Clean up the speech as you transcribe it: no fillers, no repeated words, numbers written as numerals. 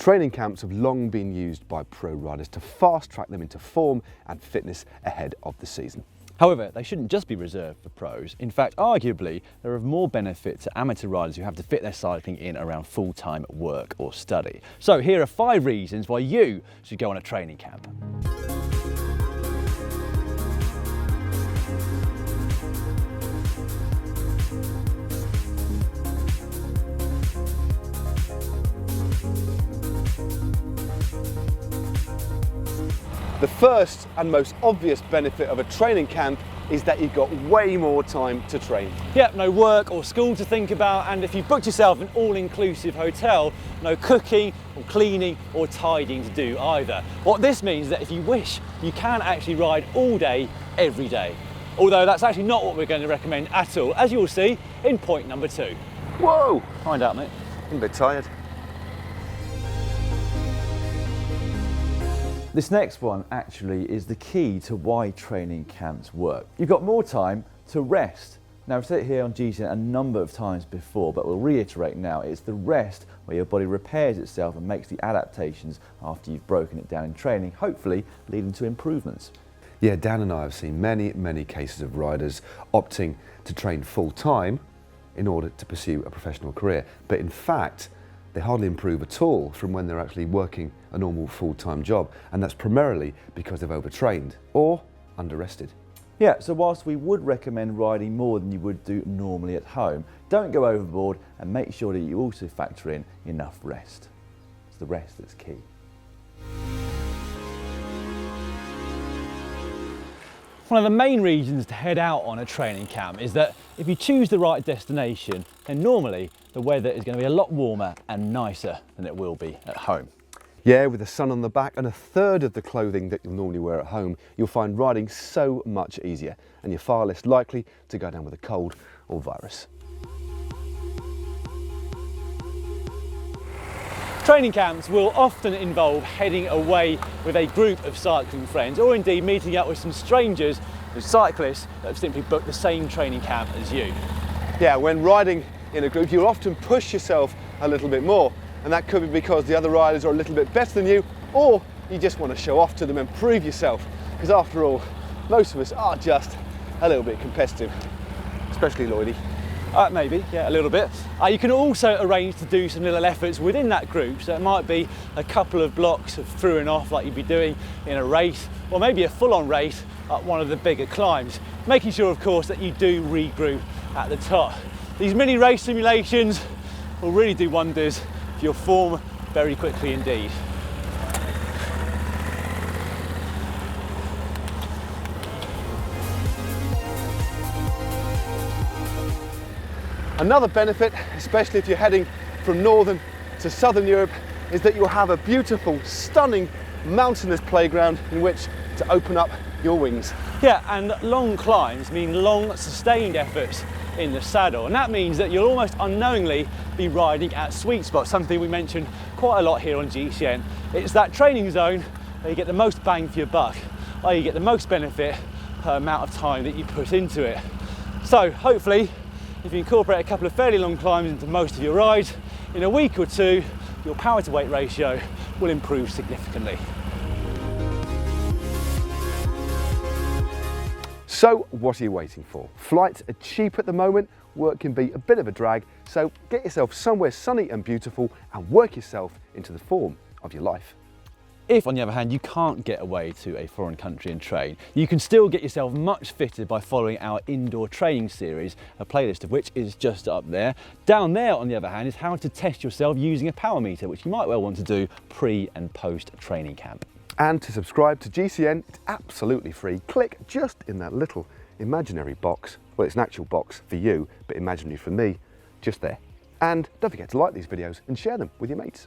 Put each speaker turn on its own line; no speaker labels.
Training camps have long been used by pro riders to fast track them into form and fitness ahead of the season.
However, they shouldn't just be reserved for pros. In fact, arguably, they're of more benefit to amateur riders who have to fit their cycling in around full-time work or study. So here are 5 reasons why you should go on a training camp.
The first and most obvious benefit of a training camp is that you've got way more time to train.
Yep, no work or school to think about, and if you booked yourself an all-inclusive hotel, no cooking or cleaning or tidying to do either. What this means is that if you wish, you can actually ride all day, every day. Although that's actually not what we're going to recommend at all, as you'll see in point number 2.
Whoa!
Find out, mate.
I'm a bit tired.
This next one actually is the key to why training camps work. You've got more time to rest. Now, I've said it here on GCN a number of times before, but we'll reiterate now. It's the rest where your body repairs itself and makes the adaptations after you've broken it down in training, hopefully leading to improvements.
Yeah, Dan and I have seen many cases of riders opting to train full time in order to pursue a professional career. But in fact, they hardly improve at all from when they're actually working a normal full-time job, and that's primarily because they've overtrained or under-rested.
Yeah, so whilst we would recommend riding more than you would do normally at home, don't go overboard and make sure that you also factor in enough rest. It's the rest that's key. One of the main reasons to head out on a training camp is that if you choose the right destination, then normally the weather is going to be a lot warmer and nicer than it will be at home.
Yeah, with the sun on the back and a third of the clothing that you'll normally wear at home, you'll find riding so much easier, and you're far less likely to go down with a cold or virus.
Training camps will often involve heading away with a group of cycling friends, or indeed meeting up with some strangers, with cyclists that have simply booked the same training camp as you.
Yeah, when riding in a group, you'll often push yourself a little bit more, and that could be because the other riders are a little bit better than you, or you just want to show off to them and prove yourself, because after all, most of us are just a little bit competitive, especially Lloydie.
Maybe, yeah, a little bit. You can also arrange to do some little efforts within that group, so it might be a couple of blocks of through and off like you'd be doing in a race, or maybe a full-on race at one of the bigger climbs, making sure, of course, that you do regroup at the top. These mini race simulations will really do wonders for your form very quickly indeed.
Another benefit, especially if you're heading from northern to southern Europe, is that you'll have a beautiful, stunning, mountainous playground in which to open up your wings.
Yeah, and long climbs mean long, sustained efforts in the saddle, and that means that you'll almost unknowingly be riding at sweet spots, something we mention quite a lot here on GCN. It's that training zone where you get the most bang for your buck, or you get the most benefit per amount of time that you put into it. So hopefully, if you incorporate a couple of fairly long climbs into most of your rides, in a week or two, your power to weight ratio will improve significantly.
So what are you waiting for? Flights are cheap at the moment, work can be a bit of a drag, so get yourself somewhere sunny and beautiful and work yourself into the form of your life.
If, on the other hand, you can't get away to a foreign country and train, you can still get yourself much fitter by following our indoor training series, a playlist of which is just up there. Down there, on the other hand, is how to test yourself using a power meter, which you might well want to do pre and post training camp.
And to subscribe to GCN, it's absolutely free. Click just in that little imaginary box. Well, it's an actual box for you, but imaginary for me, just there. And don't forget to like these videos and share them with your mates.